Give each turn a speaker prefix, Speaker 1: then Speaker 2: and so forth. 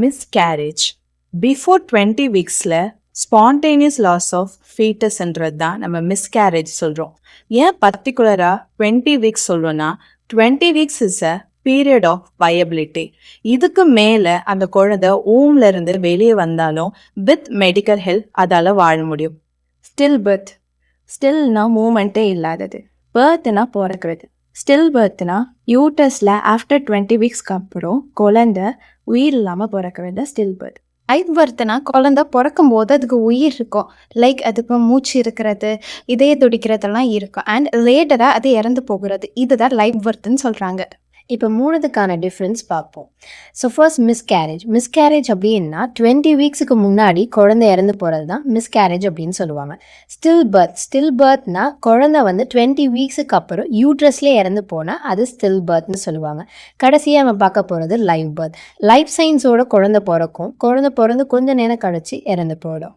Speaker 1: Miscarriage before 20 வீக்ஸில் spontaneous loss of ஃபீட்டஸ்ன்றது தான் நம்ம மிஸ்கேரேஜ் சொல்கிறோம். ஏன் பர்டிகுலராக 20 வீக்ஸ் சொல்கிறோன்னா 20 weeks is a period of viability. இதுக்கு மேலே அந்த குழந்தை ஊம்ல இருந்து வெளியே வந்தாலும் வித் மெடிக்கல் ஹெல்ப் அதால் வாழ முடியும். ஸ்டில் பர்த், ஸ்டில்னா மூமெண்ட்டே இல்லாதது. பர்த்னா பிறக்கிறது. ஸ்டில் பர்த்னா யூட்டஸில் ஆஃப்டர் 20 வீக்ஸ்க்கு அப்புறம் குழந்தை உயிர் இல்லாமல் பிறக்கிறது ஸ்டில் பர்த்.
Speaker 2: லைஃப் பர்த்னா குழந்தை பிறக்கும் போது அதுக்கு உயிர் இருக்கும், லைக் அதுக்கு மூச்சு இருக்கிறது, இதய துடிக்கிறதெல்லாம் இருக்கும். அண்ட் லேட்டராக அது இறந்து போகிறது, இதுதான் லைஃப் பர்த்ன்னு சொல்கிறாங்க.
Speaker 3: இப்போ மூணுத்துக்கான டிஃப்ரென்ஸ் பார்ப்போம். ஸோ ஃபர்ஸ்ட் மிஸ்கேரேஜ் அப்படின்னா 20 வீக்ஸுக்கு முன்னாடி குழந்தை இறந்து போகிறது தான் மிஸ்கேரேஜ் அப்படின்னு சொல்லுவாங்க. ஸ்டில் பர்த்னா குழந்தை வந்து 20 வீக்ஸுக்கு அப்புறம் யூட்ரஸ்லேயே இறந்து போனால் அது ஸ்டில் பர்த்னு சொல்லுவாங்க. கடைசியாக நம்ம பார்க்க போகிறது லைஃப் பர்த். லைஃப் சயின்ஸோட குழந்தை பிறந்து கொஞ்சம் நேரம் கழிச்சு இறந்து போயிடும்.